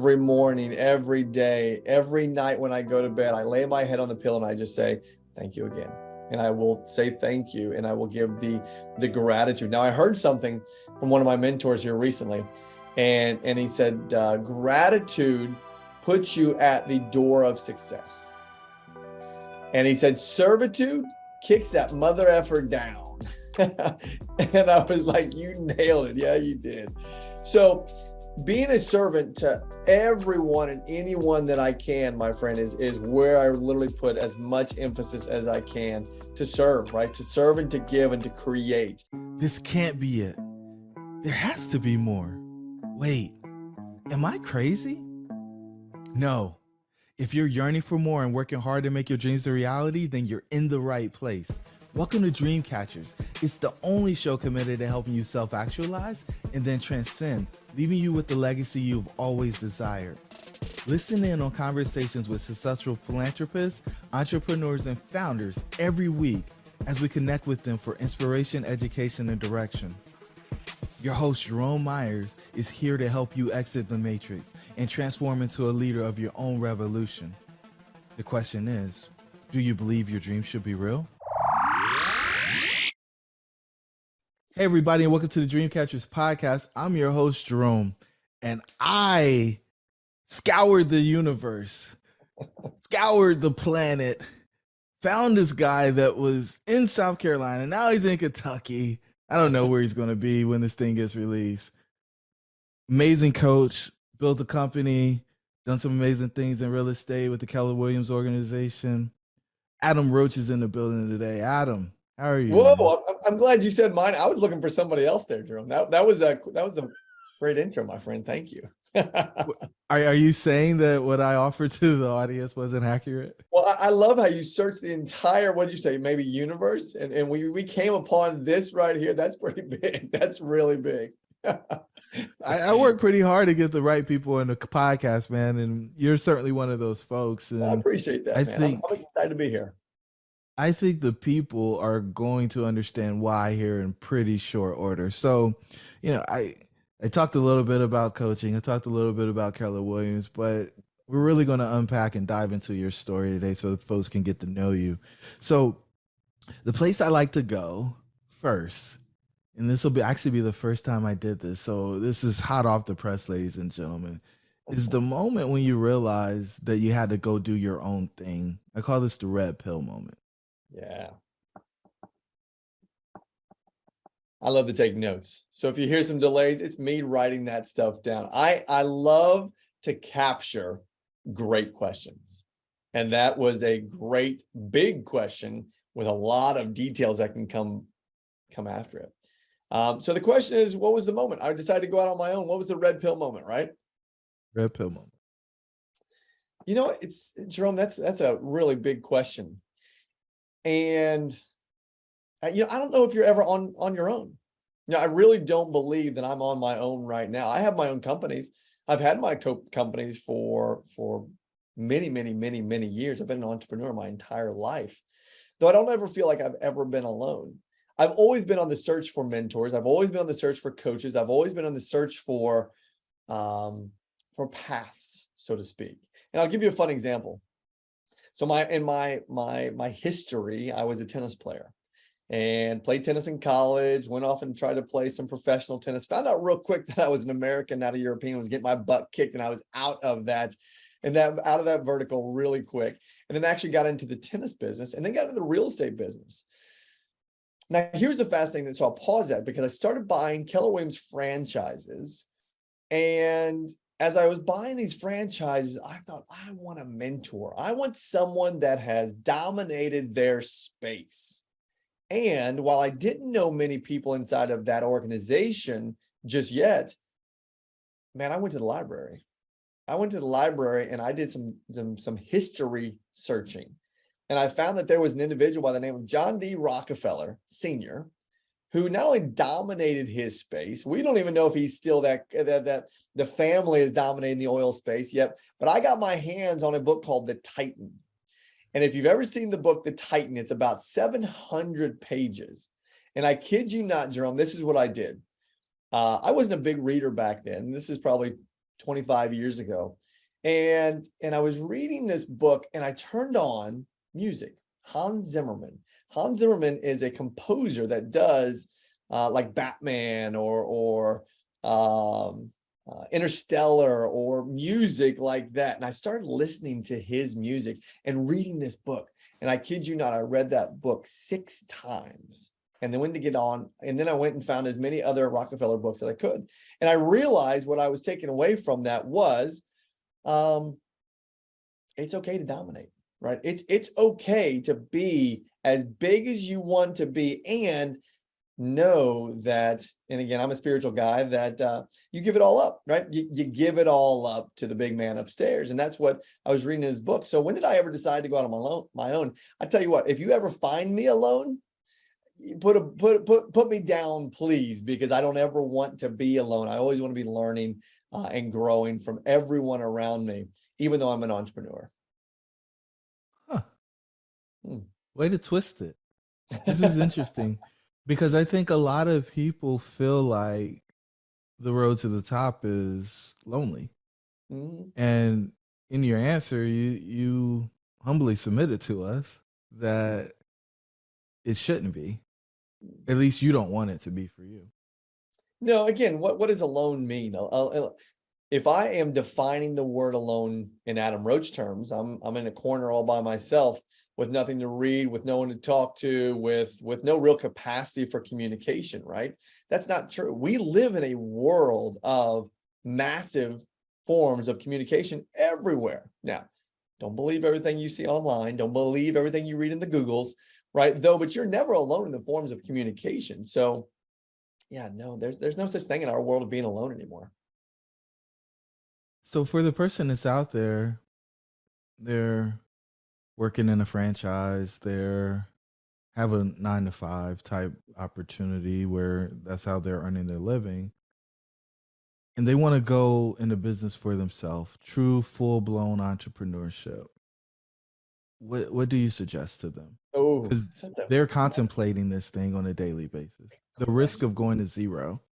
Every morning, every day, every night when I go to bed, I lay my head on the pillow and I just say, thank you again. And I will say thank you, and I will give the gratitude. Now, I heard something from one of my mentors here recently, and he said, gratitude puts you at the door of success. And he said, servitude kicks that mother effer down. And I was like, you nailed it. Yeah, you did. So being a servant to everyone and anyone that I can, my friend, is where I literally put as much emphasis as I can to serve, right? To serve and to give and to create. This can't be it. There has to be more. Wait, am I crazy? No. If you're yearning for more and working hard to make your dreams a reality, then you're in the right place. Welcome to Dream Catchers. It's the only show committed to helping you self-actualize and then transcend, leaving you with the legacy you've always desired. Listen in on conversations with successful philanthropists, entrepreneurs, and founders every week as we connect with them for inspiration, education, and direction. Your host, Jerome Myers, is here to help you exit the matrix and transform into a leader of your own revolution. The question is, do you believe your dreams should be real? Hey, everybody, and welcome to the Dream Catchers podcast. I'm your host, Jerome, and I scoured the universe, scoured the planet, found this guy that was in South Carolina. Now he's in Kentucky. I don't know where he's going to be when this thing gets released. Amazing coach, built a company, done some amazing things in real estate with the Keller Williams organization. Adam Roach is in the building today. Adam, how are you? Whoa, I'm glad you said mine. I was looking for somebody else there, Jerome. That was a great intro, my friend. Thank you. Are you saying that what I offered to the audience wasn't accurate? Well, I love how you searched the entire, what'd you say, maybe universe? And we came upon this right here. That's pretty big. That's really big. I work pretty hard to get the right people in the podcast, man. And you're certainly one of those folks. And I appreciate that, man. I'm excited to be here. I think the people are going to understand why here in pretty short order. So, I talked a little bit about coaching. I talked a little bit about Keller Williams, but we're really going to unpack and dive into your story today so that folks can get to know you. So the place I like to go first, and this will actually be the first time I did this, so this is hot off the press, ladies and gentlemen, is the moment when you realize that you had to go do your own thing. I call this the red pill moment. Yeah. I love to take notes. So if you hear some delays, it's me writing that stuff down. I love to capture great questions. And that was a great big question with a lot of details that can come after it. So the question is, what was the moment? I decided to go out on my own. What was the red pill moment, right? Red pill moment. It's Jerome, that's a really big question. And I don't know if you're ever on your own. I really don't believe that I'm on my own right now. I have my own companies. I've had my companies for many, many, many, many years. I've been an entrepreneur my entire life, though I don't ever feel like I've ever been alone. I've always been on the search for mentors. I've always been on the search for coaches. I've always been on the search for paths, so to speak. And I'll give you a fun example. So in my history, I was a tennis player and played tennis in college, went off and tried to play some professional tennis, found out real quick that I was an American, not a European, was getting my butt kicked, and I was out of that vertical really quick. And then actually got into the tennis business and then got into the real estate business. Now, here's the fascinating thing. So I'll pause that because I started buying Keller Williams franchises. And as I was buying these franchises, I thought, I want a mentor. I want someone that has dominated their space. And while I didn't know many people inside of that organization just yet, man, I went to the library. And I did some history searching. And I found that there was an individual by the name of John D. Rockefeller Sr., who not only dominated his space, we don't even know if he's still that the family is dominating the oil space yet, but I got my hands on a book called The Titan. And if you've ever seen the book, The Titan, it's about 700 pages. And I kid you not, Jerome, this is what I did. I wasn't a big reader back then. This is probably 25 years ago. And I was reading this book and I turned on music. Hans Zimmerman. Hans Zimmerman is a composer that does like Batman or Interstellar or music like that. And I started listening to his music and reading this book. And I kid you not, I read that book 6 times. And then went to get on, and then I went and found as many other Rockefeller books that I could. And I realized what I was taking away from that was, it's okay to dominate, right? It's okay to be as big as you want to be, and know that, and again, I'm a spiritual guy, that you give it all up, right? You give it all up to the big man upstairs. And that's what I was reading in his book. So when did I ever decide to go out on my own? I tell you what, if you ever find me alone, put me down, please, because I don't ever want to be alone. I always want to be learning and growing from everyone around me, even though I'm an entrepreneur. Huh. Way to twist it. This is interesting because I think a lot of people feel like the road to the top is lonely. Mm-hmm. And in your answer, you humbly submitted to us that it shouldn't be. At least you don't want it to be for you. No, again, what does alone mean? If I am defining the word alone in Adam Roach terms, I'm in a corner all by myself with nothing to read, with no one to talk to, with no real capacity for communication, right? That's not true. We live in a world of massive forms of communication everywhere. Now, don't believe everything you see online. Don't believe everything you read in the Googles, right? Though, but you're never alone in the forms of communication. So yeah, no, there's no such thing in our world of being alone anymore. So for the person that's out there, they're working in a franchise, they're have a 9-to-5 type opportunity where that's how they're earning their living. And they want to go into business for themselves, true full-blown entrepreneurship. What do you suggest to them? Oh, because they're contemplating this thing on a daily basis. The risk of going to zero.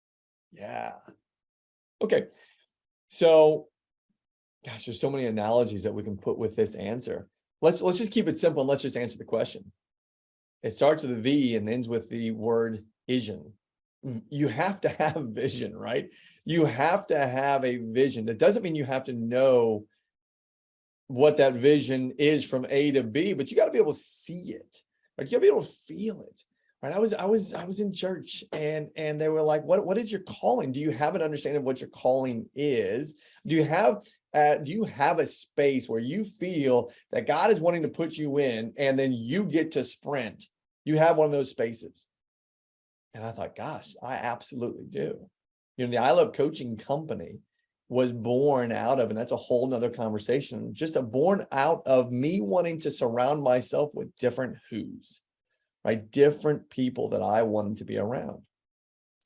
Yeah. Okay. So, gosh, there's so many analogies that we can put with this answer. Let's just keep it simple and let's just answer the question. It starts with a V and ends with the word vision. You have to have vision, right? You have to have a vision. That doesn't mean you have to know what that vision is from A to B, but you got to be able to see it, right? You got to be able to feel it, right? I was in church and they were like, what is your calling? Do you have an understanding of what your calling is? Do you have a space where you feel that God is wanting to put you in and then you get to sprint? You have one of those spaces. And I thought, gosh, I absolutely do. You know, the I Love Coaching company was born out of, and that's a whole nother conversation, just born out of me wanting to surround myself with different who's, right? Different people that I wanted to be around.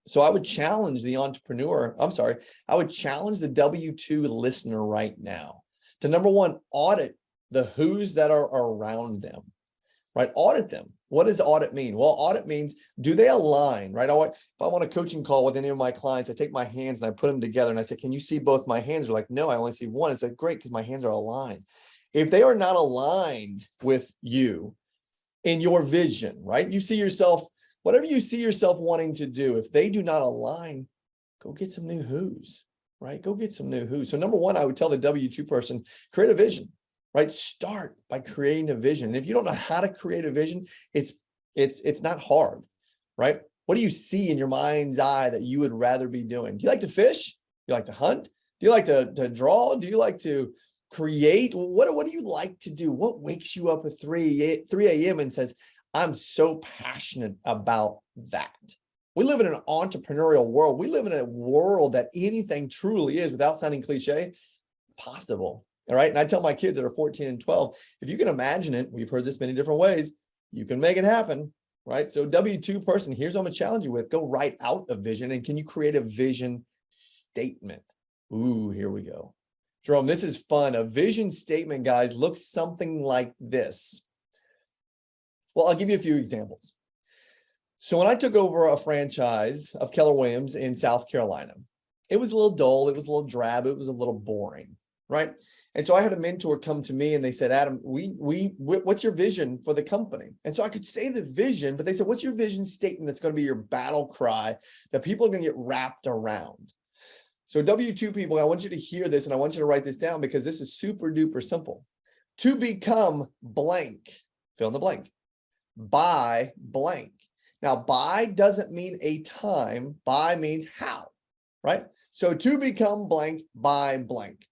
So I would challenge the entrepreneur, I would challenge the W-2 listener right now to, number one, audit the who's that are around them, right? Audit them. What does audit mean? Well, audit means, do they align, right? If I want a coaching call with any of my clients, I take my hands and I put them together and I say, can you see both my hands? They're like, no, I only see one. It's like, great, because my hands are aligned. If they are not aligned with you in your vision, right? You see yourself, whatever you see yourself wanting to do, if they do not align, go get some new who's, right? Go get some new who's. So number one, I would tell the W-2 person, create a vision. Right? Start by creating a vision. And if you don't know how to create a vision, it's not hard, right? What do you see in your mind's eye that you would rather be doing? Do you like to fish? Do you like to hunt? Do you like to draw? Do you like to create? What do you like to do? What wakes you up at 3 a.m. and says, I'm so passionate about that? We live in an entrepreneurial world. We live in a world that anything truly is, without sounding cliche, possible. All right. And I tell my kids that are 14 and 12, if you can imagine it, we've heard this many different ways, you can make it happen. Right. So W-2 person, here's what I'm going to challenge you with. Go write out a vision. And can you create a vision statement? Ooh, here we go. Jerome, this is fun. A vision statement, guys, looks something like this. Well, I'll give you a few examples. So when I took over a franchise of Keller Williams in South Carolina, it was a little dull. It was a little drab. It was a little boring, right? And so I had a mentor come to me and they said, Adam, what's your vision for the company? And so I could say the vision, but they said, what's your vision statement that's going to be your battle cry that people are going to get wrapped around? So W2 people, I want you to hear this and I want you to write this down because this is super duper simple. To become blank, fill in the blank, by blank. Now, by doesn't mean a time, by means how, right? So to become blank by blank.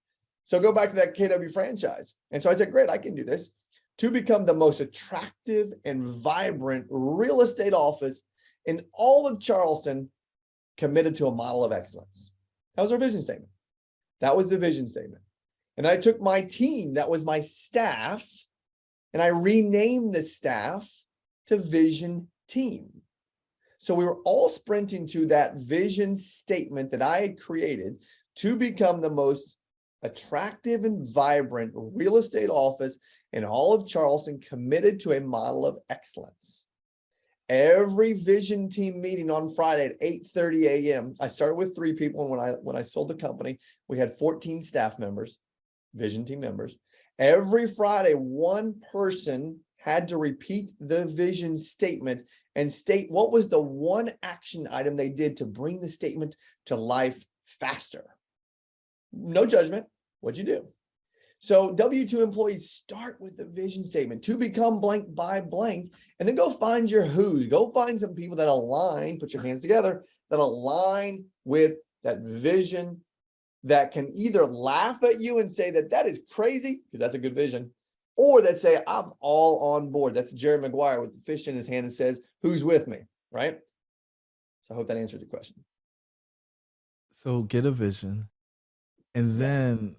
So go back to that KW franchise. And so I said, great, I can do this. To become the most attractive and vibrant real estate office in all of Charleston, committed to a model of excellence. That was our vision statement. That was the vision statement. And I took my team, that was my staff, and I renamed the staff to Vision Team. So we were all sprinting to that vision statement that I had created to become the most attractive and vibrant real estate office in all of Charleston, committed to a model of excellence. Every vision team meeting on Friday at 8:30 a.m. I started with 3 people, and when I sold the company, we had 14 staff members, vision team members. Every Friday, one person had to repeat the vision statement and state what was the one action item they did to bring the statement to life faster. No judgment. What'd you do? So W2 employees start with the vision statement to become blank by blank, and then go find your who's. Go find some people that align, put your hands together, that align with that vision, that can either laugh at you and say that is crazy, because that's a good vision, or that say, I'm all on board. That's Jerry Maguire with the fish in his hand and says, who's with me, right? So I hope that answered your question. So get a vision and then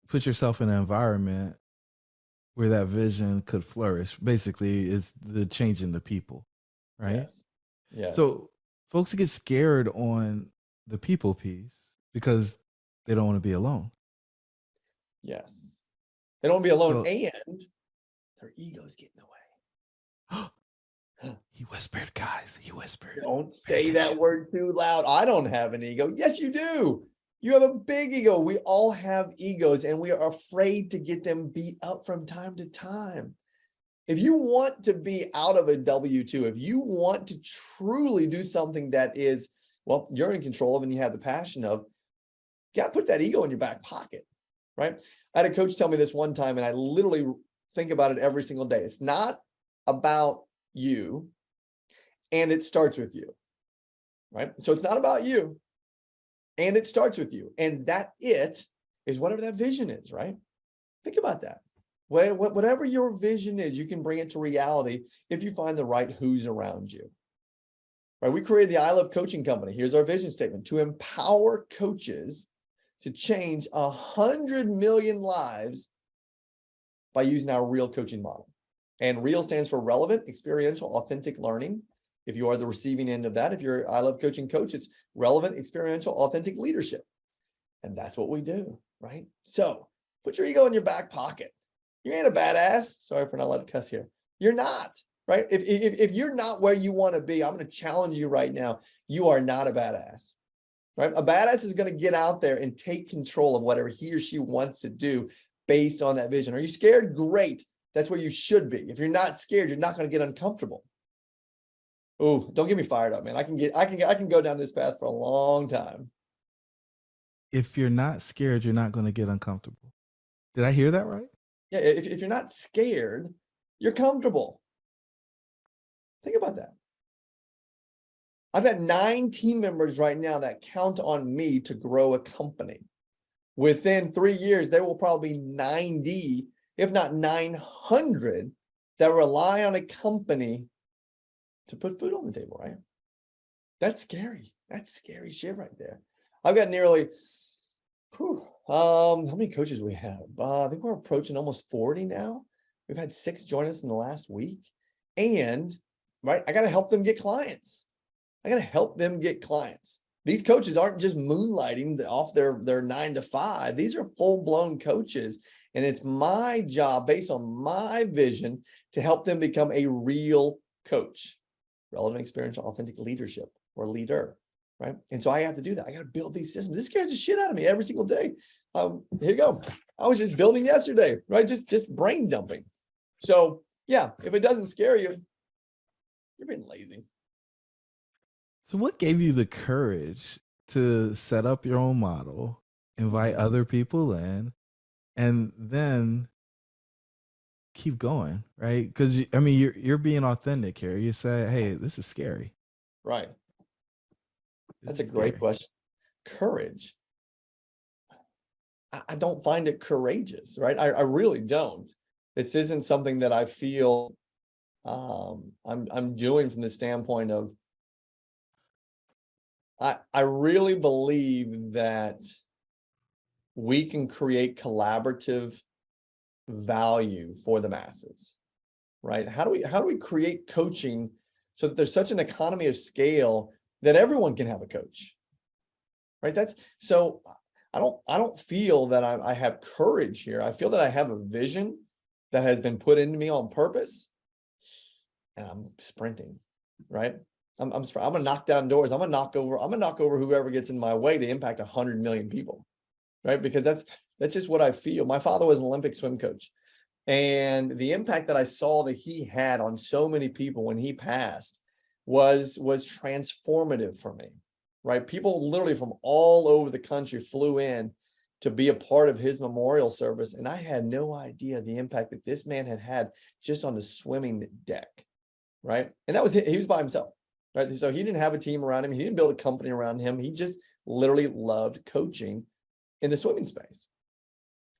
put yourself in an environment where that vision could flourish. Basically, is the change in the people, right? Yes. Yes. So folks get scared on the people piece because they don't want to be alone. Yes. They don't want to be alone, So, and their egos get in the way. He whispered, guys. He whispered. Don't say that word too loud. I don't have an ego. Yes, you do. You have a big ego. We all have egos, and we are afraid to get them beat up from time to time. If you want to be out of a W2, if you want to truly do something that is, well, you're in control of and you have the passion of, you got to put that ego in your back pocket, right? I had a coach tell me this one time, and I literally think about it every single day. It's not about you, and it starts with you, right? So it's not about you, and it starts with you. And that it is whatever that vision is, right? Think about that. Whatever your vision is, you can bring it to reality if you find the right who's around you. Right? We created the I Love Coaching Company. Here's our vision statement: to empower coaches to change 100 million lives by using our real coaching model. And real stands for relevant, experiential, authentic learning. If you are the receiving end of that, if you're I Love Coaching coach, it's relevant, experiential, authentic leadership. And that's what we do, right? So put your ego in your back pocket. You ain't a badass. Sorry for not letting cuss here. You're not, right? If you're not where you want to be, I'm going to challenge you right now. You are not a badass, right? A badass is going to get out there and take control of whatever he or she wants to do based on that vision. Are you scared? Great. That's where you should be. If you're not scared, you're not going to get uncomfortable. Oh, don't get me fired up, man. I can go down this path for a long time. If you're not scared, you're not going to get uncomfortable. Did I hear that right? Yeah, if you're not scared, you're comfortable. Think about that. I've got 9 team members right now that count on me to grow a company. Within 3 years, there will probably be 90, if not 900, that rely on a company to put food on the table, right? That's scary. That's scary shit right there. I've got nearly, how many coaches we have? I think we're approaching almost 40 now. We've had 6 join us in the last week. And, right, I got to help them get clients. These coaches aren't just moonlighting off their 9 to 5. These are full-blown coaches. And it's my job, based on my vision, to help them become a real coach. Relevant, experiential, authentic leadership, or leader. right? And so I have to do that. I got to build these systems. This scares the shit out of me every single day. Here you go. I was just building yesterday, right? Just brain dumping. So yeah, if it doesn't scare you, you're being lazy. So what gave you the courage to set up your own model, invite other people in, and then keep going, right? Because I mean, you're being authentic here. You say, "Hey, this is scary." Right. This That's a is great scary. question. Courage. I don't find it courageous, right? I really don't. This isn't something that I feel I'm doing from the standpoint of I really believe that we can create collaborative value for the masses, right? How do we create coaching so that there's such an economy of scale that everyone can have a coach, right? That's so I don't feel that I have courage here. I feel that I have a vision that has been put into me on purpose, and I'm sprinting, right? I'm gonna knock down doors. I'm gonna knock over whoever gets in my way to impact 100 million people, right? Because that's just what I feel. My father was an Olympic swim coach, and the impact that I saw that he had on so many people when he passed was transformative for me, right? People literally from all over the country flew in to be a part of his memorial service, and I had no idea the impact that this man had had just on the swimming deck, right? And that was he was by himself, right? So he didn't have a team around him. He didn't build a company around him. He just literally loved coaching in the swimming space.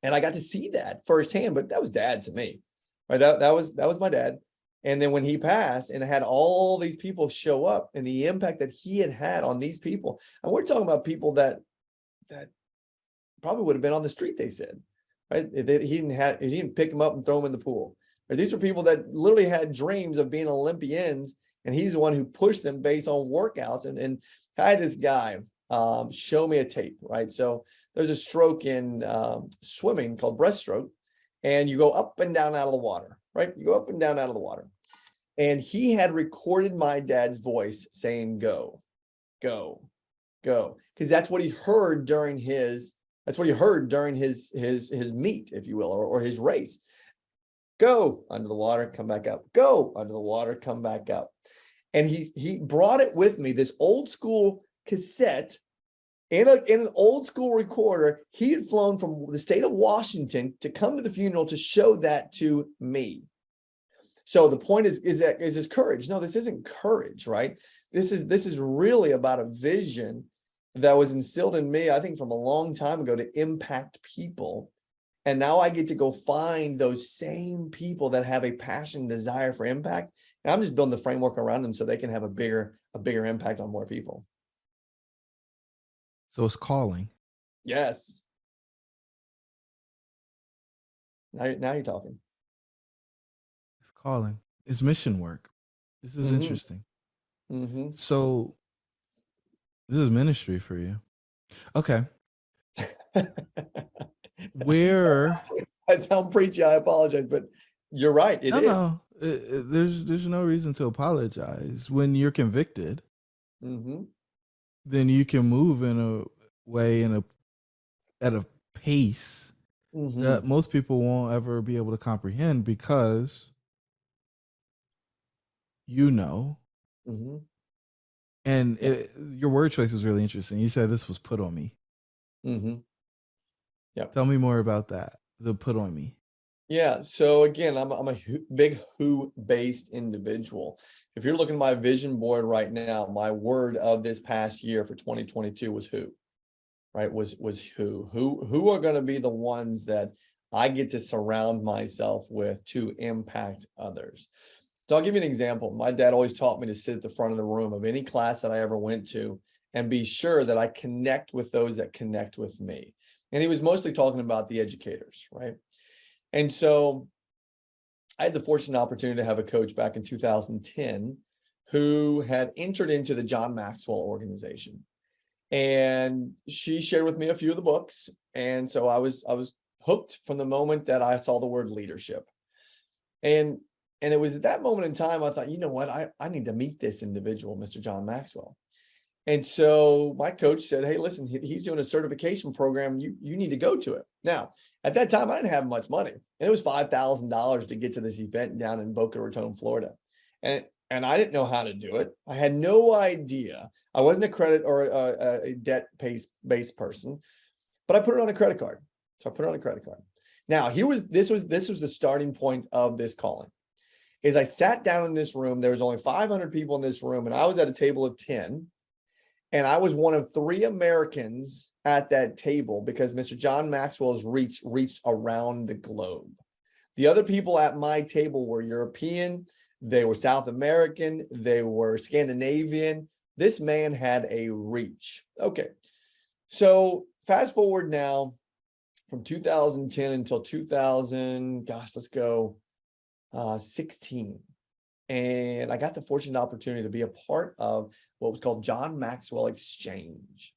And I got to see that firsthand, but that was dad to me, right? That was my dad. And then when he passed and had all these people show up and the impact that he had had on these people, and we're talking about people that probably would have been on the street, they said, right? He didn't pick them up and throw them in the pool. Right? These are people that literally had dreams of being Olympians, and he's the one who pushed them based on workouts. And I had this guy show me a tape, right? So there's a stroke in swimming called breaststroke, and you go up and down out of the water, right? You go up and down out of the water. And he had recorded my dad's voice saying, go, go, go. Because that's what he heard during his meet, if you will, or his race. Go under the water, come back up. Go under the water, come back up. And he brought it with me, this old school cassette in an old school recorder. He had flown from the state of Washington to come to the funeral to show that to me. So the point is this courage? No, this isn't courage, right? This is really about a vision that was instilled in me, I think, from a long time ago to impact people. And now I get to go find those same people that have a passion, desire for impact. And I'm just building the framework around them so they can have a bigger impact on more people. So it's calling. Yes. Now you're talking. It's calling. It's mission work. This is interesting. So this is ministry for you. Okay. Where I sound preachy, I apologize, but you're right. It is. No. There's no reason to apologize. When you're convicted, then you can move in a way at a pace that most people won't ever be able to comprehend, because and your word choice was really interesting. You said this was put on me. Yeah. Tell me more about that. The put on me. Yeah. So again, I'm a big who-based individual. If you're looking at my vision board right now, my word of this past year for 2022 was who, right? Was who are going to be the ones that I get to surround myself with to impact others. So I'll give you an example. My dad always taught me to sit at the front of the room of any class that I ever went to and be sure that I connect with those that connect with me. And he was mostly talking about the educators, right? And so I had the fortunate opportunity to have a coach back in 2010 who had entered into the John Maxwell organization. And she shared with me a few of the books. And so I was hooked from the moment that I saw the word leadership. And it was at that moment in time, I thought, you know what, I need to meet this individual, Mr. John Maxwell. And so my coach said, hey, listen, he's doing a certification program. You need to go to it. Now, at that time, I didn't have much money. And it was $5,000 to get to this event down in Boca Raton, Florida. And I didn't know how to do it. I had no idea. I wasn't a credit or a debt-based person, but I put it on a credit card. So I put it on a credit card. Now, this was the starting point of this calling. Is I sat down in this room. There was only 500 people in this room, and I was at a table of 10. And I was one of 3 Americans at that table because Mr. John Maxwell's reached around the globe. The other people at my table were European, they were South American, they were Scandinavian. This man had a reach. Okay, so fast forward now from 2010 until 2000, gosh, let's go 16. And I got the fortunate opportunity to be a part of what was called John Maxwell Exchange.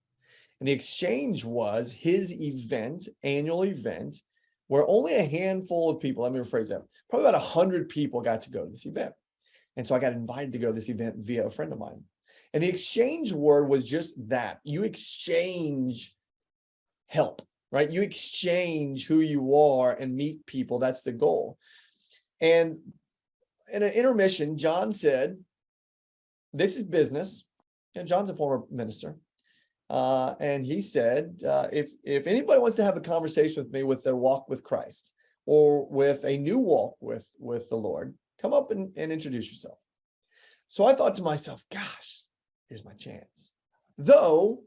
And the exchange was his event, annual event, where only a handful of people, let me rephrase that, probably about 100 people got to go to this event. And so I got invited to go to this event via a friend of mine. And the exchange word was just that. You exchange help, right? You exchange who you are and meet people. That's the goal. And in an intermission, John said, this is business. And John's a former minister. And he said, if anybody wants to have a conversation with me with their walk with Christ or with a new walk with the Lord, come up and introduce yourself. So I thought to myself, gosh, here's my chance. Though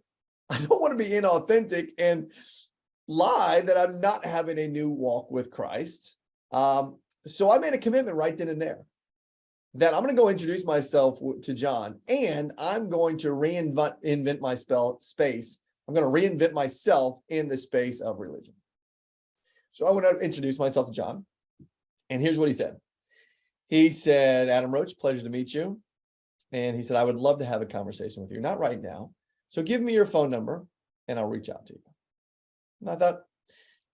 I don't want to be inauthentic and lie that I'm not having a new walk with Christ. So I made a commitment right then and there that I'm going to go introduce myself to John, and I'm going to reinvent my space. I'm going to reinvent myself in the space of religion. So I went out to introduce myself to John, and here's what he said. He said, Adam Roach, pleasure to meet you. And he said, I would love to have a conversation with you. Not right now. So give me your phone number, and I'll reach out to you. And I thought,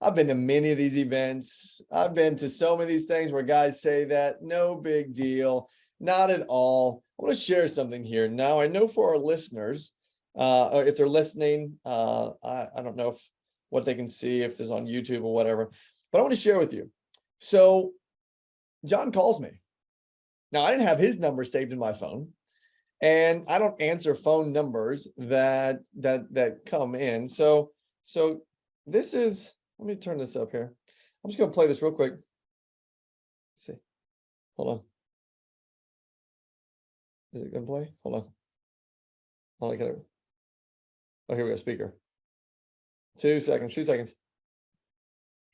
I've been to many of these events. I've been to so many of these things where guys say that, no big deal, not at all. I want to share something here. Now, I know for our listeners, or if they're listening, I don't know what they can see, if it's on YouTube or whatever, but I want to share with you. So John calls me. Now, I didn't have his number saved in my phone, and I don't answer phone numbers that come in. So this is, let me turn this up here. I'm just going to play this real quick. Let's see. Hold on. Is it going to play? Hold on. Oh, here we go. Speaker. 2 seconds. 2 seconds.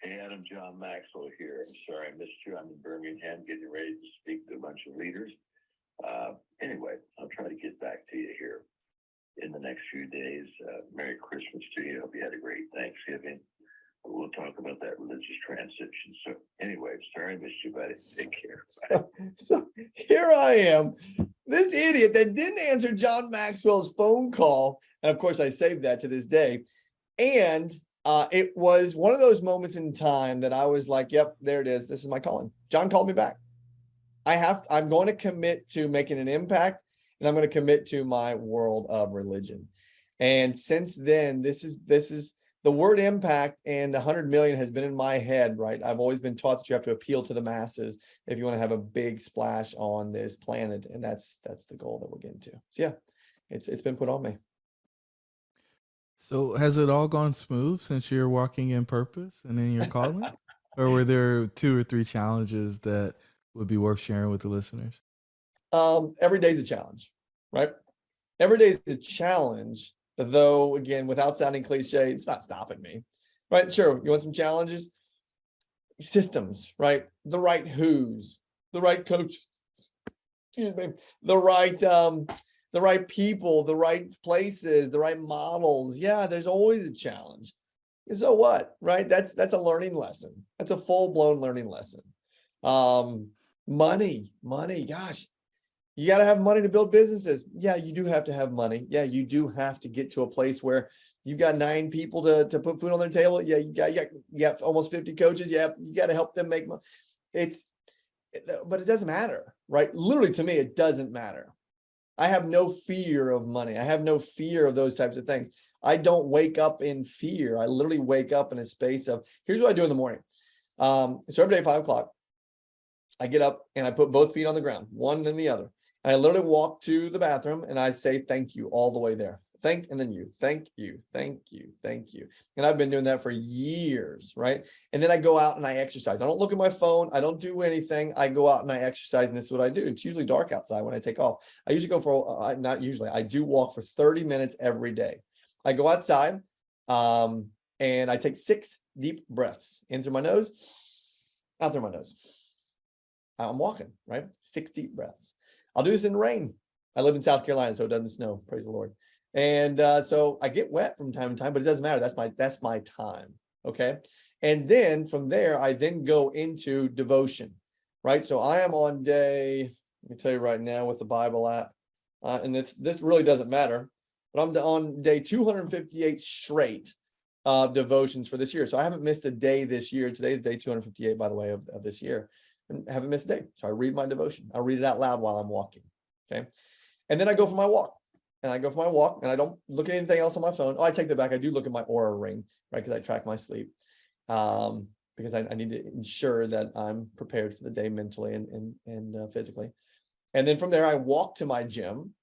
Hey, Adam, John Maxwell here. I'm sorry I missed you. I'm in Birmingham getting ready to speak to a bunch of leaders. Anyway, I'll try to get back to you here in the next few days. Merry Christmas to you. Hope you had a great Thanksgiving. We'll talk about that religious transition. So anyway, sorry I missed you, buddy. Take care. Bye. So here I am, this idiot that didn't answer John Maxwell's phone call. And of course, I saved that to this day. And it was one of those moments in time that I was like, yep, there it is. This is my calling. John called me back. I'm going to commit to making an impact, and I'm going to commit to my world of religion. And since then, this is the word impact, and 100 million has been in my head, right? I've always been taught that you have to appeal to the masses if you want to have a big splash on this planet. And that's the goal that we're getting to. So yeah, it's been put on me. So has it all gone smooth since you're walking in purpose and in your calling? Or were there 2 or 3 challenges that would be worth sharing with the listeners? Every day's a challenge, right? Every day is a challenge, though, again, without sounding cliche, it's not stopping me, right? Sure, you want some challenges? Systems, right? The right who's, the right coaches, excuse me, the right people, the right places, the right models. Yeah, there's always a challenge. And so what, right? That's a learning lesson. That's a full-blown learning lesson. Money, gosh, you got to have money to build businesses. Yeah, you do have to have money. Yeah, you do have to get to a place where you've got 9 people to put food on their table. Yeah, you got almost 50 coaches. Yeah, you got to help them make money. But it doesn't matter, right? Literally, to me, it doesn't matter. I have no fear of money. I have no fear of those types of things. I don't wake up in fear. I literally wake up in a space of, here's what I do in the morning. So every day, 5 o'clock, I get up and I put both feet on the ground, one and the other. And I literally walk to the bathroom and I say, thank you all the way there. Thank, and then you, thank you, thank you, thank you. And I've been doing that for years, right? And then I go out and I exercise. I don't look at my phone. I don't do anything. I go out and I exercise, and this is what I do. It's usually dark outside when I take off. I usually go for, not usually, I do walk for 30 minutes every day. I go outside and I take 6 deep breaths in through my nose, out through my nose. I'm walking, right? 6 deep breaths. I'll do this in the rain. I live in South Carolina, so it doesn't snow. Praise the Lord. And so I get wet from time to time, but it doesn't matter. That's my time. Okay. And then from there, I then go into devotion, right? So I am on day, let me tell you right now with the Bible app, and this really doesn't matter, but I'm on day 258 straight devotions for this year. So I haven't missed a day this year. Today is day 258, by the way, of this year. And haven't missed a day. So I read my devotion. I read it out loud while I'm walking. Okay. And then I go for my walk. And I go for my walk and I don't look at anything else on my phone. Oh, I take that back. I do look at my Aura ring, right? Because I track my sleep. Because I need to ensure that I'm prepared for the day mentally and physically. And then from there, I walk to my gym.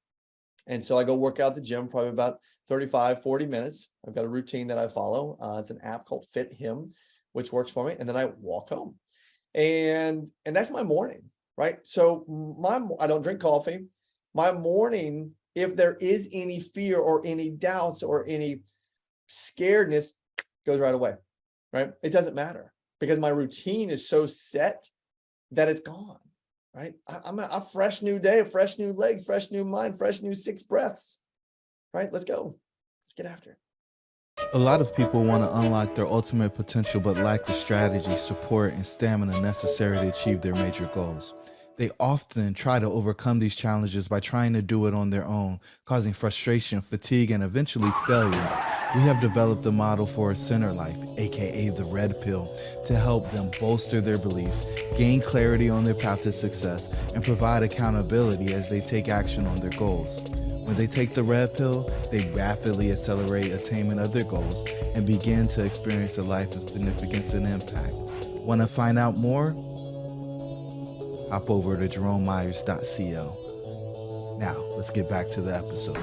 And so I go work out at the gym, probably about 35, 40 minutes. I've got a routine that I follow. It's an app called Fit Him, which works for me. And then I walk home. And that's my morning, right? So I don't drink coffee. My morning, if there is any fear or any doubts or any scaredness, goes right away, right? It doesn't matter because my routine is so set that it's gone, right? I'm a fresh new day, fresh new legs, fresh new mind, fresh new 6 breaths, right? Let's go. Let's get after it. A lot of people want to unlock their ultimate potential but lack the strategy, support, and stamina necessary to achieve their major goals. They often try to overcome these challenges by trying to do it on their own, causing frustration, fatigue, and eventually failure. We have developed a model for a center life, aka the red pill, to help them bolster their beliefs, gain clarity on their path to success, and provide accountability as they take action on their goals. When they take the red pill, they rapidly accelerate attainment of their goals and begin to experience a life of significance and impact. Want to find out more? Hop over to jeromemyers.co. Now, let's get back to the episode.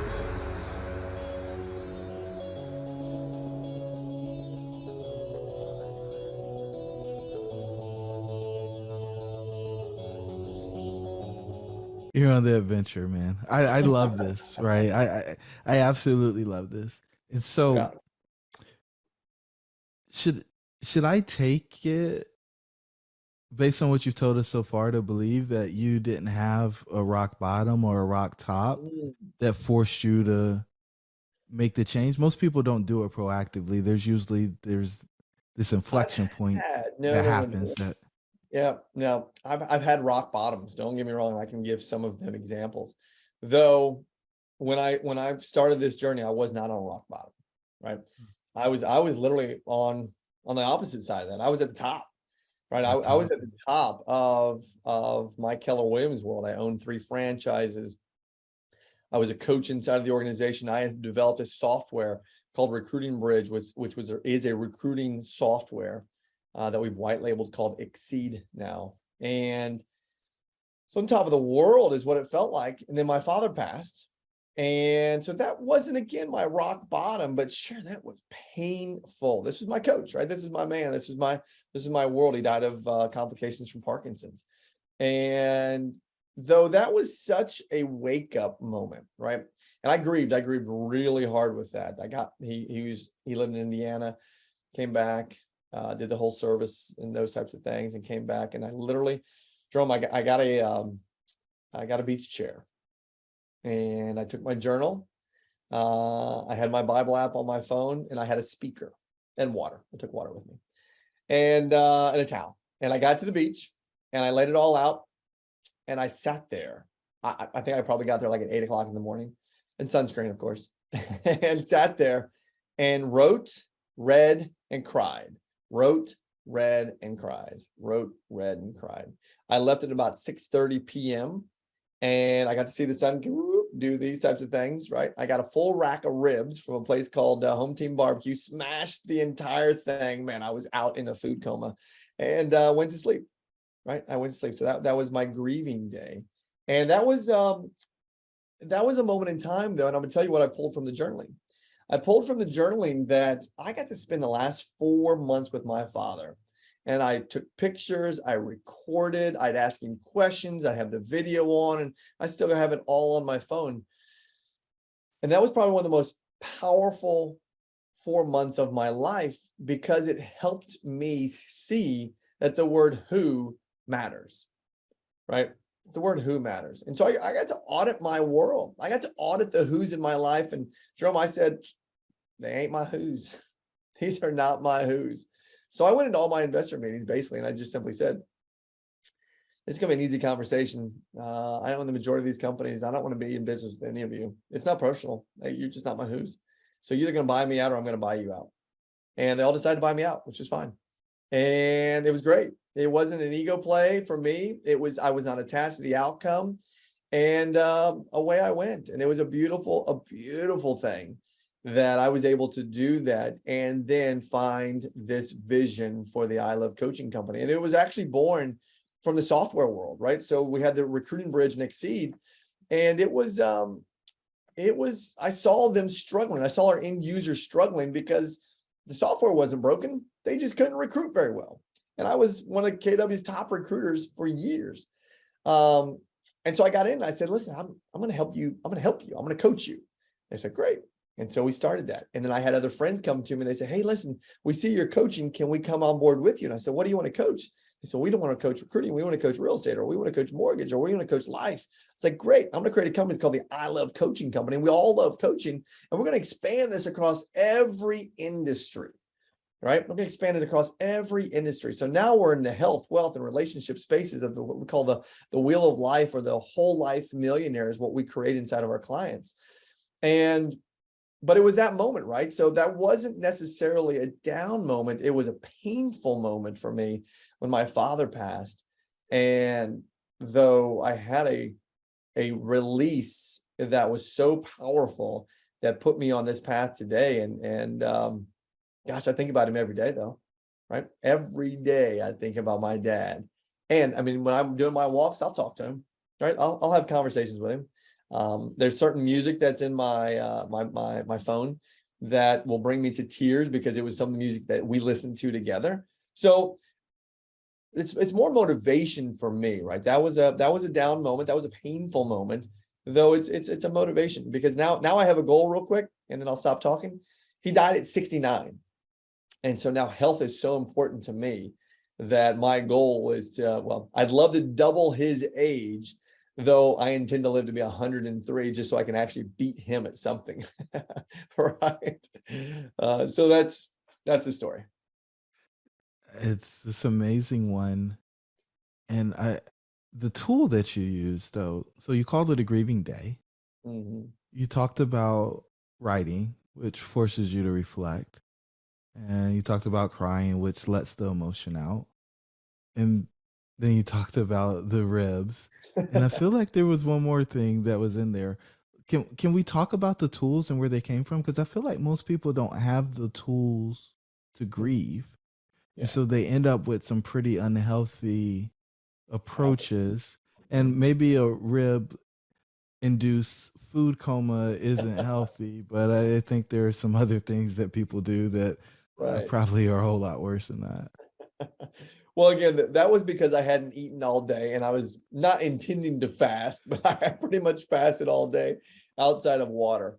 You're on the adventure, man. I love this, right? I absolutely love this. And so Yeah. should I take it based on what you've told us so far to believe that you didn't have a rock bottom or a rock top that forced you to make the change? Most people don't do it proactively. There's this inflection point that happens. Yeah, no, I've had rock bottoms. Don't get me wrong. I can give some of them examples. Though when I started this journey, I was not on a rock bottom, right? I was literally on the opposite side of that. I was at the top, right? I was at the top of my Keller Williams world. I owned 3 franchises. I was a coach inside of the organization. I had developed a software called Recruiting Bridge, which is a recruiting software that we've white labeled called Exceed now. And so on top of the world is what it felt like. And then my father passed. And so that wasn't, again, my rock bottom, but sure, that was painful. This was my coach, right? This is my man. This is my world. He died of complications from Parkinson's. And though that was such a wake up moment, right? And I grieved really hard with that. He lived in Indiana, came back, did the whole service and those types of things, and came back. And I literally, Jerome, I got a beach chair, and I took my journal. I had my Bible app on my phone, and I had a speaker and water. I took water with me, and a towel. And I got to the beach, and I laid it all out, and I sat there. I think I probably got there like at 8 o'clock in the morning, and sunscreen, of course, and sat there and wrote, read, and cried. Wrote, read, and cried. Wrote, read, and cried. I left at about 6:30 p.m. and I got to see the son do these types of things, right? I got a full rack of ribs from a place called Home Team Barbecue, smashed the entire thing. Man, I was out in a food coma and went to sleep, right? I went to sleep. So that was my grieving day. And that was a moment in time, though. And I'm gonna tell you what I pulled from the journaling. I pulled from the journaling that I got to spend the last 4 months with my father. And I took pictures, I recorded, I'd ask him questions, I have the video on, and I still have it all on my phone. And that was probably one of the most powerful 4 months of my life, because it helped me see that the word who matters, right? The word who matters. And so I got to audit my world. I got to audit the who's in my life. And Jerome, I said, they ain't my who's. These are not my who's. So I went into all my investor meetings basically, and I just simply said, it's going to be an easy conversation. I own the majority of these companies. I don't want to be in business with any of you. It's not personal. You're just not my who's. So you're either going to buy me out or I'm going to buy you out. And they all decided to buy me out, which was fine. And it was great. It wasn't an ego play for me. I was not attached to the outcome. And away I went. And it was a beautiful thing that I was able to do that and then find this vision for the I Love Coaching company. And it was actually born from the software world, right? So we had the Recruiting Bridge and Exceed, and it was, I saw them struggling. I saw our end users struggling because the software wasn't broken. They just couldn't recruit very well. And I was one of KW's top recruiters for years. And so I got in and I said, listen, I'm going to help you. I'm going to help you. I'm going to coach you. They said, great. And so we started that. And then I had other friends come to me and they said, hey, listen, we see you're coaching. Can we come on board with you? And I said, what do you want to coach? They said, we don't want to coach recruiting. We want to coach real estate, or we want to coach mortgage, or we want to coach life. It's like, great. I'm going to create a company. It's called the I Love Coaching Company. And we all love coaching. And we're going to expand this across every industry, right? We're going to expand it across every industry. So now we're in the health, wealth, and relationship spaces of what we call the wheel of life, or the whole life millionaire is what we create inside of our clients. But it was that moment, right? So that wasn't necessarily a down moment. It was a painful moment for me when my father passed. And though I had a release that was so powerful that put me on this path today. And gosh, I think about him every day though, right? Every day I think about my dad. And I mean, when I'm doing my walks, I'll talk to him, right? I'll have conversations with him. There's certain music that's in my my phone that will bring me to tears because it was some music that we listened to together. So it's more motivation for me, right? That was a down moment. That was a painful moment, though it's a motivation, because now I have a goal real quick and then I'll stop talking. He died at 69. And so now health is so important to me that my goal is to, well, I'd love to double his age, though I intend to live to be 103 just so I can actually beat him at something. Right. So that's the story. It's this amazing one. And the tool that you used though, so you called it a grieving day. Mm-hmm. You talked about writing, which forces you to reflect. And you talked about crying, which lets the emotion out. And then you talked about the ribs. And I feel like there was one more thing that was in there. Can we talk about the tools and where they came from? Because I feel like most people don't have the tools to grieve. Yeah. And so they end up with some pretty unhealthy approaches. And maybe a rib induced food coma isn't healthy, but I think there are some other things that people do that probably are a whole lot worse than that. Well, again, that was because I hadn't eaten all day and I was not intending to fast, but I pretty much fasted all day outside of water.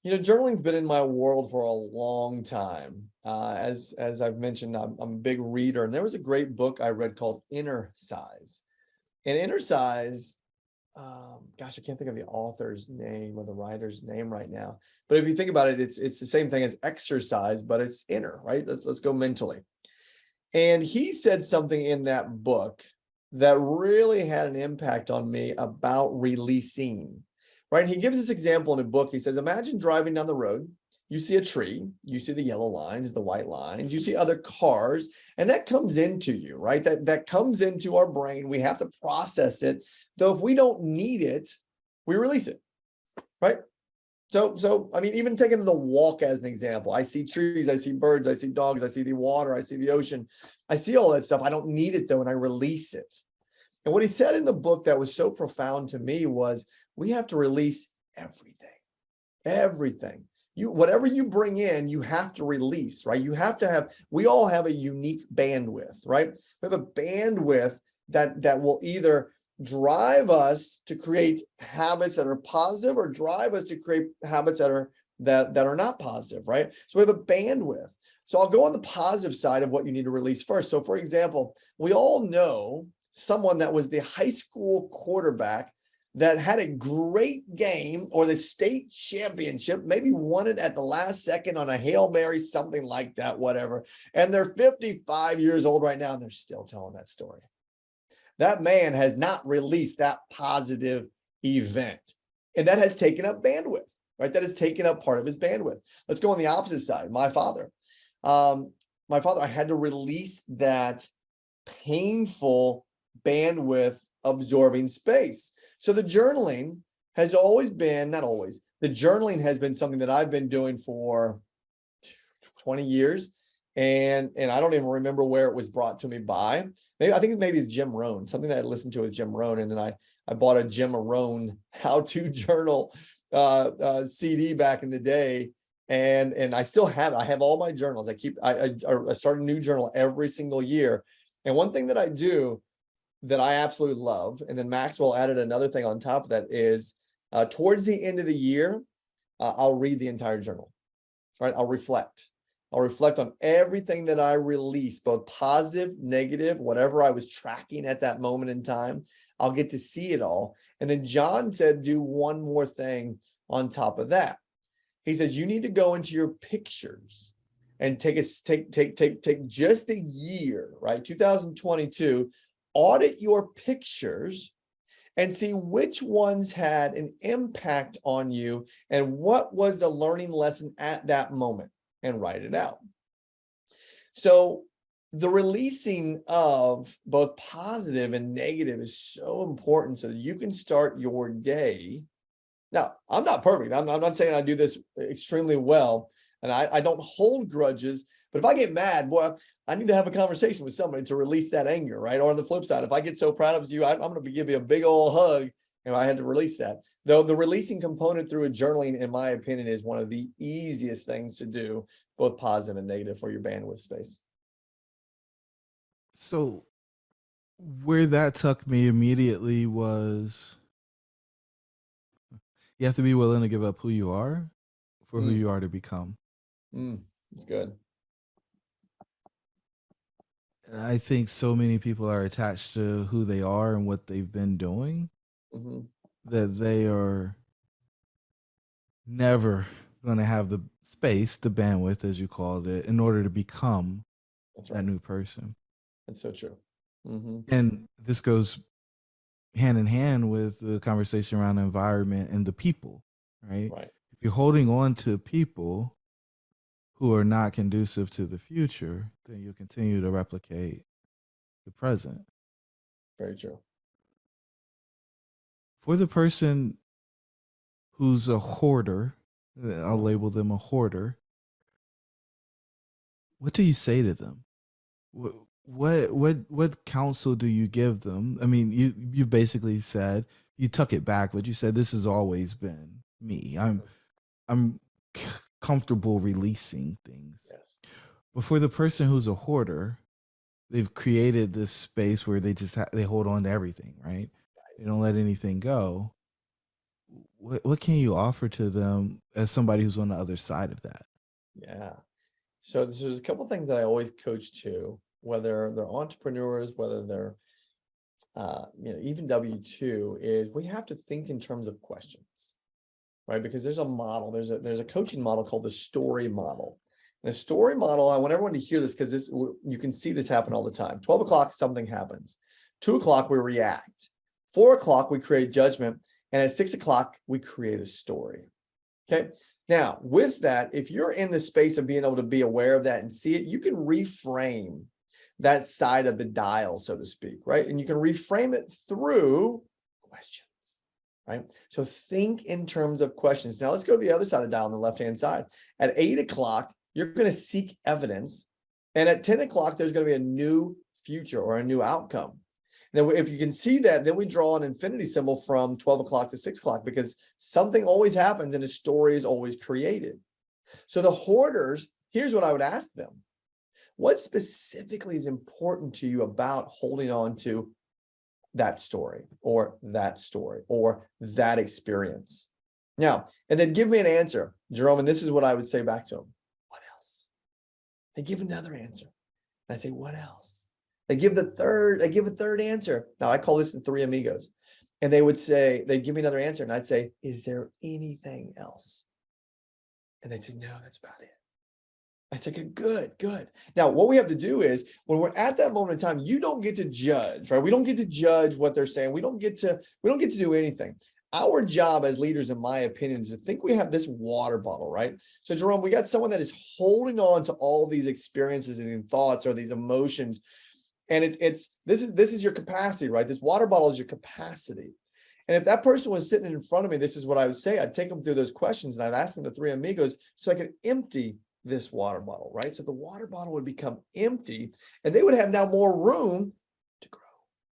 Journaling's been in my world for a long time. As I've mentioned, I'm a big reader, and there was a great book I read called Inner Size. And Inner Size, gosh, I can't think of the author's name or the writer's name right now. But if you think about it, it's the same thing as exercise, but it's inner, right? Let's go mentally. And he said something in that book that really had an impact on me about releasing, right? He gives this example in a book. He says, imagine driving down the road you see a tree, you see the yellow lines, the white lines, you see other cars, and that comes into you, right? That comes into our brain. We have to process it. Though if we don't need it, we release it, right? So I mean, even taking the walk as an example, I see trees, I see birds, I see dogs, I see the water, I see the ocean, I see all that stuff. I don't need it though, and I release it. And what he said in the book that was so profound to me was, we have to release everything. Whatever you bring in, you have to release, right? You have to have, we all have a unique bandwidth, right? We have a bandwidth that will either drive us to create habits that are positive or drive us to create habits that are not positive, right? So we have a bandwidth. So I'll go on the positive side of what you need to release first. So for example, we all know someone that was the high school quarterback that had a great game or the state championship, maybe won it at the last second on a Hail Mary, something like that, whatever. And they're 55 years old right now, and they're still telling that story. That man has not released that positive event. And that has taken up bandwidth, right? That has taken up part of his bandwidth. Let's go on the opposite side. My father, I had to release that painful bandwidth absorbing space. So the journaling has always been, not always, the journaling has been something that I've been doing for 20 years. And I don't even remember where it was brought to me by. I think maybe it's Jim Rohn, something that I listened to with Jim Rohn. And then I bought a Jim Rohn how to journal CD back in the day. And I still have it. I have all my journals. I start a new journal every single year. And one thing that I do that I absolutely love, and then Maxwell added another thing on top of that, is towards the end of the year, I'll read the entire journal, right? I'll reflect on everything that I released, both positive, negative, whatever I was tracking at that moment in time. I'll get to see it all. And then John said, do one more thing on top of that. He says, you need to go into your pictures and take just the year, right? 2022, audit your pictures and see which ones had an impact on you and what was the learning lesson at that moment, and write it out. So the releasing of both positive and negative is so important so that you can start your day. Now, I'm not perfect. I'm not saying I do this extremely well, and I don't hold grudges, but if I get mad, boy, I need to have a conversation with somebody to release that anger, right? Or on the flip side, if I get so proud of you, I'm going to give you a big old hug, and I had to release that. Though the releasing component through a journaling, in my opinion, is one of the easiest things to do, both positive and negative, for your bandwidth space. So where that took me immediately was, you have to be willing to give up who you are for who you are to become. It's good. I think so many people are attached to who they are and what they've been doing that they are never going to have the space, the bandwidth, as you called it, in order to become that new person. That's so true. And this goes hand in hand with the conversation around the environment and the people, right? If you're holding on to people who are not conducive to the future, then you'll continue to replicate the present. Very true. For the person who's a hoarder, I'll label them a hoarder, what do you say to them? What counsel do you give them? I mean, you basically said, you took it back, but you said, this has always been me. I'm comfortable releasing things. Yes. But for the person who's a hoarder, they've created this space where they just they hold on to everything, right? They don't let anything go. What can you offer to them as somebody who's on the other side of that? Yeah. So there's a couple of things that I always coach to, whether they're entrepreneurs, whether they're even W2, is we have to think in terms of questions, right? Because there's a model, there's a coaching model called the story model. And the story model, I want everyone to hear this because you can see this happen all the time. 12 o'clock, something happens. 2 o'clock, we react. 4 o'clock, we create judgment. And at 6 o'clock, we create a story. Okay. Now, with that, if you're in the space of being able to be aware of that and see it, you can reframe that side of the dial, so to speak, right? And you can reframe it through questions, right? So think in terms of questions. Now let's go to the other side of the dial on the left-hand side. At 8 o'clock, you're going to seek evidence. And at 10 o'clock, there's going to be a new future or a new outcome. Now, if you can see that, then we draw an infinity symbol from 12 o'clock to 6 o'clock, because something always happens and a story is always created. So the hoarders, here's what I would ask them. What specifically is important to you about holding on to that story or that experience? Now, and then give me an answer, Jerome, and this is what I would say back to them. What else? They give another answer. And I say, what else? They give a third answer. Now I call this the three amigos. And they would say, they'd give me another answer. And I'd say, is there anything else? And they'd say, no, that's about it. I'd say, good. Now, what we have to do is when we're at that moment in time, you don't get to judge, right? We don't get to judge what they're saying. We don't get to do anything. Our job as leaders, in my opinion, is to think we have this water bottle, right? So Jerome, we got someone that is holding on to all these experiences and thoughts or these emotions. And this is your capacity, right? This water bottle is your capacity. And if that person was sitting in front of me, this is what I would say. I'd take them through those questions and I'd ask them the three amigos so I could empty this water bottle, right? So the water bottle would become empty and they would have now more room to grow,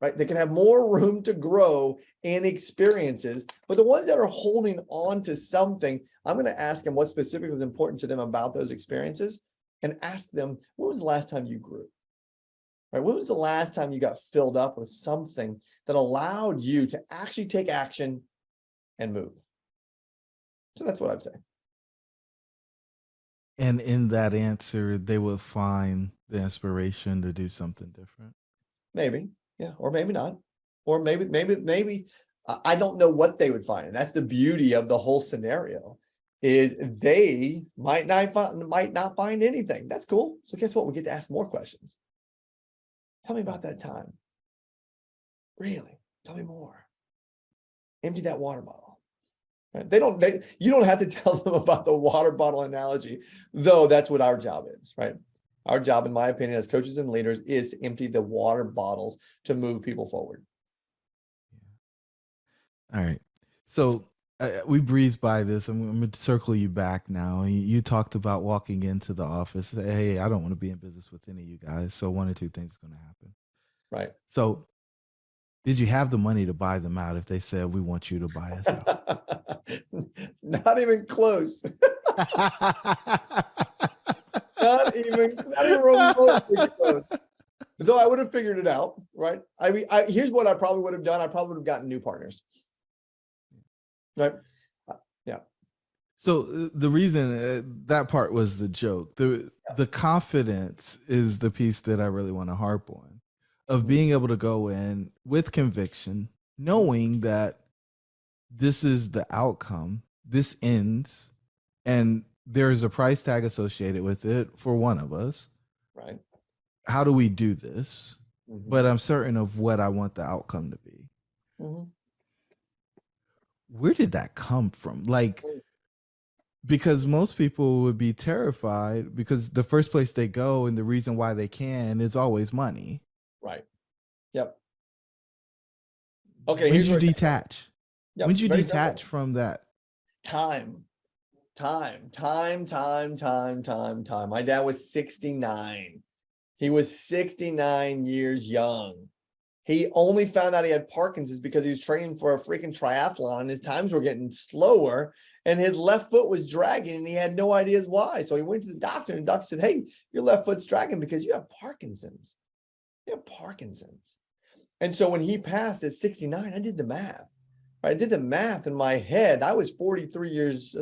right? They can have more room to grow in experiences. But the ones that are holding on to something, I'm going to ask them what specifically is important to them about those experiences and ask them, when was the last time you grew? Right? When was the last time you got filled up with something that allowed you to actually take action and move? So that's what I'd say. And in that answer, they will find the inspiration to do something different. Maybe, yeah, or maybe not. Or maybe I don't know what they would find. And that's the beauty of the whole scenario, is they might not find anything. That's cool. So guess what? We get to ask more questions. Tell me about that time. Really? Tell me more. Empty that water bottle. Right? You don't have to tell them about the water bottle analogy, though that's what our job is, right? Our job, in my opinion, as coaches and leaders, is to empty the water bottles to move people forward. All right. So we breezed by this. I'm going to circle you back now. You talked about walking into the office. Hey, I don't want to be in business with any of you guys. So one or two things is going to happen. Right. So did you have the money to buy them out if they said, we want you to buy us out? Not even close. not even remotely close. Though I would have figured it out, right? I mean, here's what I probably would have done. I probably would have gotten new partners. Right. Yeah. So the reason that part was the joke, the confidence is the piece that I really want to harp on, of being able to go in with conviction, knowing that this is the outcome, this ends, and there's a price tag associated with it for one of us. Right. How do we do this? Mm-hmm. But I'm certain of what I want the outcome to be. Mm-hmm. Where did that come from? Like, because most people would be terrified because the first place they go and the reason why they can is always money. Right. Yep. Okay. When did you detach? Yep. When did you detach from that? Time. My dad was 69. He was 69 years young. He only found out he had Parkinson's because he was training for a freaking triathlon and his times were getting slower and his left foot was dragging and he had no ideas why. So he went to the doctor and the doctor said, hey, your left foot's dragging because you have Parkinson's. You have Parkinson's. And so when he passed at 69, I did the math. I did the math in my head. I was 42 years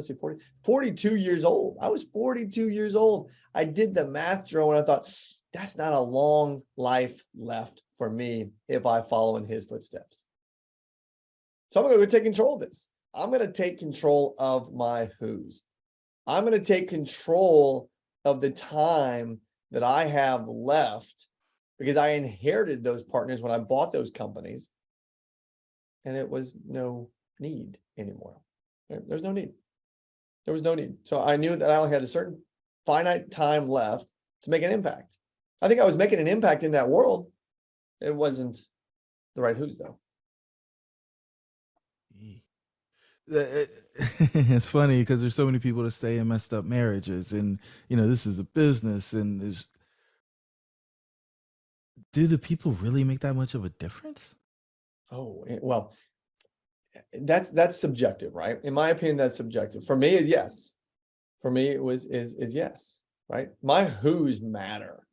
old. I was 42 years old. I did the math, Joe, and I thought, that's not a long life left for me if I follow in his footsteps. So I'm going to take control of this. I'm going to take control of my who's. I'm going to take control of the time that I have left because I inherited those partners when I bought those companies. And it was no need anymore. There's no need. There was no need. So I knew that I only had a certain finite time left to make an impact. I think I was making an impact in that world. It wasn't the right who's though. It's funny because there's so many people that stay in messed up marriages, and this is a business, and do the people really make that much of a difference? Oh, well, that's subjective, right? In my opinion, that's subjective. For me, is yes. For me, it was is yes, right? My who's matter,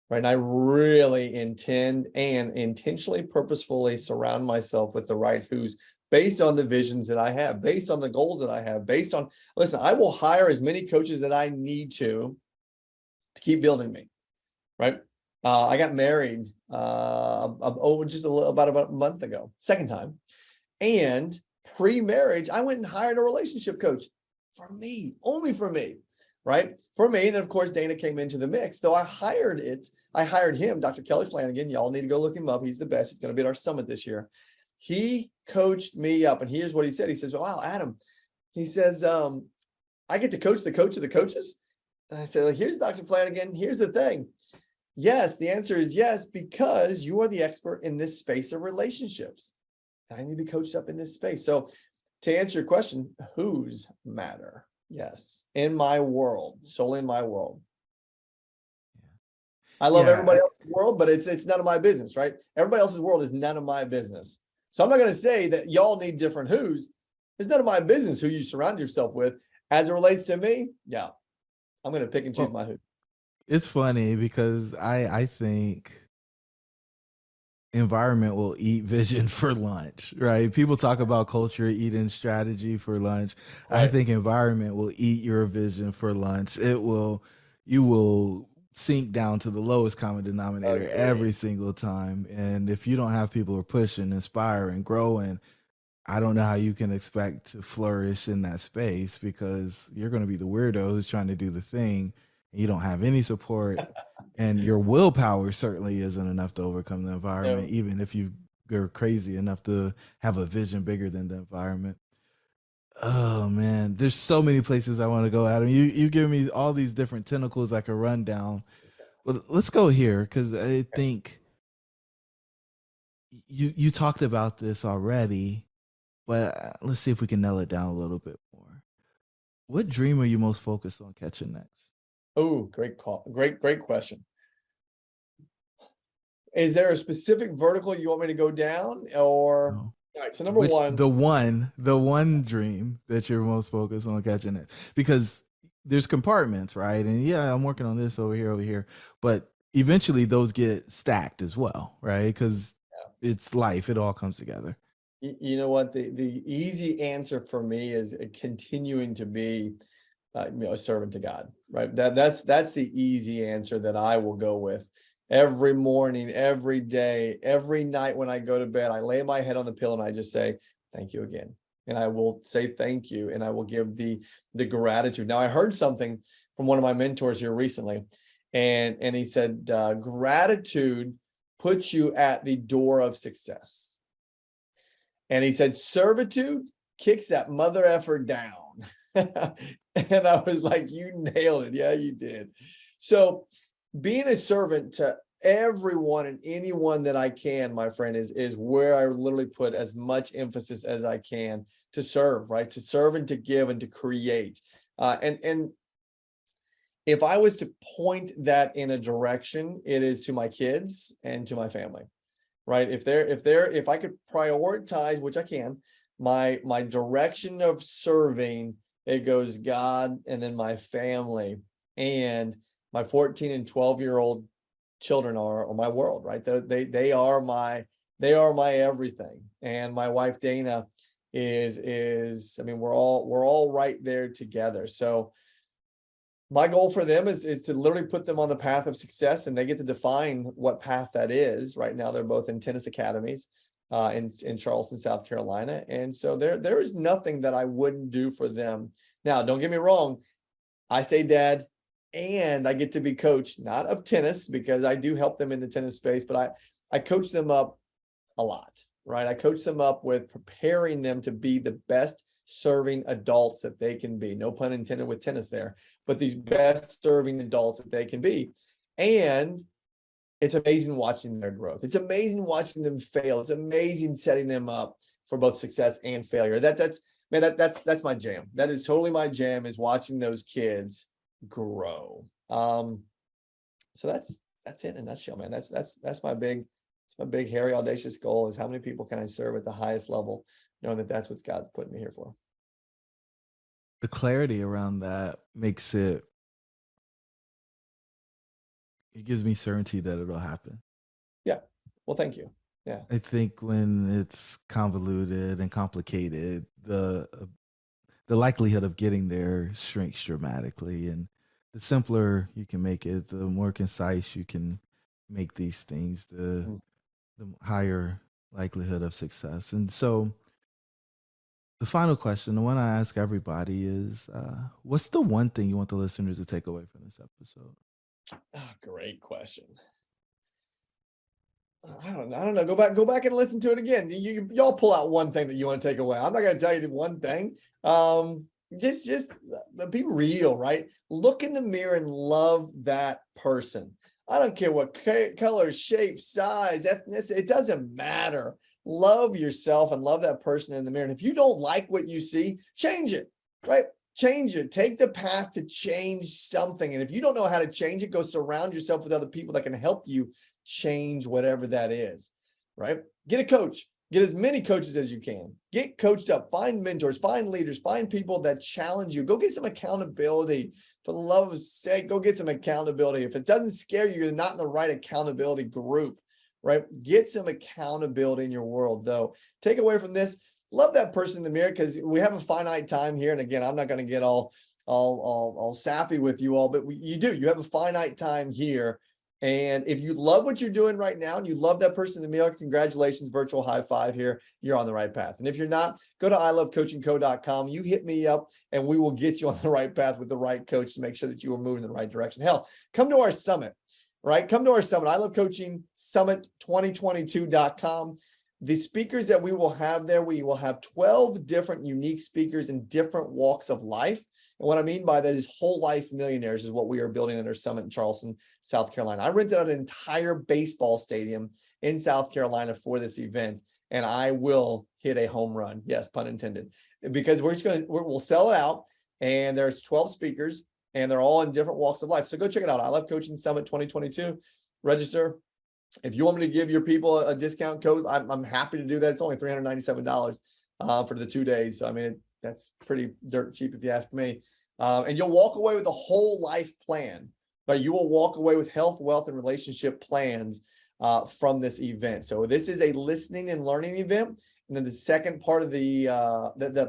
right? And I really intend and intentionally, purposefully surround myself with the right who's based on the visions that I have, based on the goals that I have, based on, listen, I will hire as many coaches that I need to keep building me, right? I got married just about a month ago, second time. And pre-marriage, I went and hired a relationship coach for me, only for me, right? For me. And then of course, Dana came into the mix, though I hired him, Dr. Kelly Flanagan. Y'all need to go look him up. He's the best. He's going to be at our summit this year. He coached me up. And here's what he said. He says, wow, Adam, he says, I get to coach the coach of the coaches. And I said, well, here's Dr. Flanagan. Here's the thing. Yes, the answer is yes, because you are the expert in this space of relationships. I need to be coached up in this space. So to answer your question, who's matter? Yes. In my world, solely in my world. I love everybody else's world, but it's none of my business, right? Everybody else's world is none of my business. So I'm not going to say that y'all need different who's. It's none of my business who you surround yourself with. As it relates to me, yeah, I'm going to pick and choose my who. It's funny because I think environment will eat vision for lunch, right? People talk about culture eating strategy for lunch. Right. I think environment will eat your vision for lunch. You will sink down to the lowest common denominator every single time. And if you don't have people who are pushing, inspiring, growing, I don't know how you can expect to flourish in that space, because you're going to be the weirdo who's trying to do the thing. You don't have any support, and your willpower certainly isn't enough to overcome the environment, even if you're crazy enough to have a vision bigger than the environment. Oh man, there's so many places I want to go, Adam. You give me all these different tentacles I could run down. Well, let's go here, because I think you talked about this already, but let's see if we can nail it down a little bit more. What dream are you most focused on catching next? Oh, great call. Great question. Is there a specific vertical you want me to go down, or? No. All right, so number one. The one dream that you're most focused on catching it, because there's compartments, right? And yeah, I'm working on this over here, but eventually those get stacked as well, right? Because it's life. It all comes together. You know what? The easy answer for me is continuing to be a servant to God, right? That's the easy answer that I will go with. Every morning, every day, every night when I go to bed, I lay my head on the pillow and I just say, thank you again. And I will say thank you, and I will give the gratitude. Now, I heard something from one of my mentors here recently, and he said, gratitude puts you at the door of success. And he said, servitude kicks that mother effer down. And I was like, you nailed it. Yeah, you did. So being a servant to everyone and anyone that I can, my friend, is where I literally put as much emphasis as I can to serve, right? To serve and to give and to create. And if I was to point that in a direction, it is to my kids and to my family, right? If I could prioritize, which I can, my direction of serving, it goes God, and then my family, and my 14 and 12-year-old children are my world, right? They are my everything. And my wife Dana is I mean, we're all right there together. So my goal for them is to literally put them on the path of success, and they get to define what path that is. Right now, they're both in tennis academies in Charleston, South Carolina. And so there is nothing that I wouldn't do for them. Now, don't get me wrong. I stay dad, and I get to be coach, not of tennis, because I do help them in the tennis space, but I coach them up a lot, right? I coach them up with preparing them to be the best serving adults that they can be. No pun intended with tennis there, but these best serving adults that they can be. And it's amazing watching their growth. It's amazing watching them fail. It's amazing setting them up for both success and failure. That's my jam. That is totally my jam, is watching those kids grow. So that's it in a nutshell, man. That's my big hairy audacious goal, is how many people can I serve at the highest level, knowing that that's what God's put me here for. The clarity around that makes it gives me certainty that it'll happen. Yeah. Well, thank you. Yeah. I think when it's convoluted and complicated, the likelihood of getting there shrinks dramatically. And the simpler you can make it, the more concise you can make these things, the higher likelihood of success. And so the final question, the one I ask everybody is, what's the one thing you want the listeners to take away from this episode? Oh, great question. I don't know. Go back and listen to it again. Y'all pull out one thing that you want to take away. I'm not going to tell you one thing. Just be real, right? Look in the mirror and love that person. I don't care what color, shape, size, ethnicity, it doesn't matter. Love yourself and love that person in the mirror. And if you don't like what you see, change it, right? Change it. Take the path to change something. And if you don't know how to change it, go surround yourself with other people that can help you change whatever that is, right? Get a coach. Get as many coaches as you can. Get coached up. Find mentors, find leaders, find people that challenge you. Go get some accountability. For the love of sake, go get some accountability. If it doesn't scare you, you're not in the right accountability group, right? Get some accountability in your world, though. Take away from this, love that person in the mirror, because we have a finite time here. And again, I'm not going to get all sappy with you all, but you have a finite time here. And if you love what you're doing right now and you love that person in the mirror, congratulations, virtual high five here. You're on the right path. And if you're not, go to ilovecoachingco.com. You hit me up and we will get you on the right path with the right coach to make sure that you are moving in the right direction. Hell, come to our summit, right? Come to our summit, I Love Coaching Summit 2022.com. The speakers that we will have there, we will have 12 different unique speakers in different walks of life. And what I mean by that is whole life millionaires is what we are building at our summit in Charleston, South Carolina. I rented out an entire baseball stadium in South Carolina for this event, and I will hit a home run. Yes, pun intended, because we'll sell it out, and there's 12 speakers, and they're all in different walks of life. So go check it out. I Love Coaching Summit 2022. Register. If you want me to give your people a discount code, I'm happy to do that. It's only $397 for the 2 days. So, I mean, that's pretty dirt cheap if you ask me. And you'll walk away with a whole life plan, but you will walk away with health, wealth, and relationship plans from this event. So this is a listening and learning event. And then the second part of the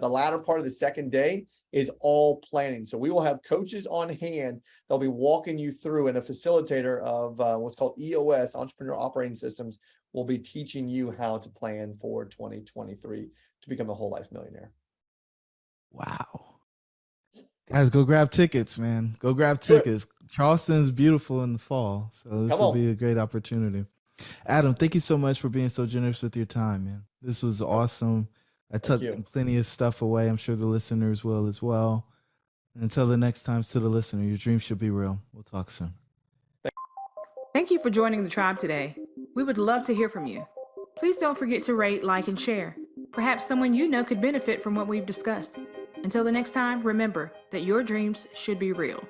latter part of the second day is all planning. So we will have coaches on hand. They'll be walking you through, and a facilitator of what's called EOS, Entrepreneur Operating Systems, will be teaching you how to plan for 2023 to become a whole life millionaire. Wow. Guys, go grab tickets, man. Go grab tickets. Charleston's beautiful in the fall, so this will be a great opportunity. Adam, thank you so much for being so generous with your time, man. This was awesome. I took plenty of stuff away. I'm sure the listeners will as well. And until the next time, to the listener, your dreams should be real. We'll talk soon. Thank you for joining the tribe today. We would love to hear from you. Please don't forget to rate, like, and share. Perhaps someone you know could benefit from what we've discussed. Until the next time, remember that your dreams should be real.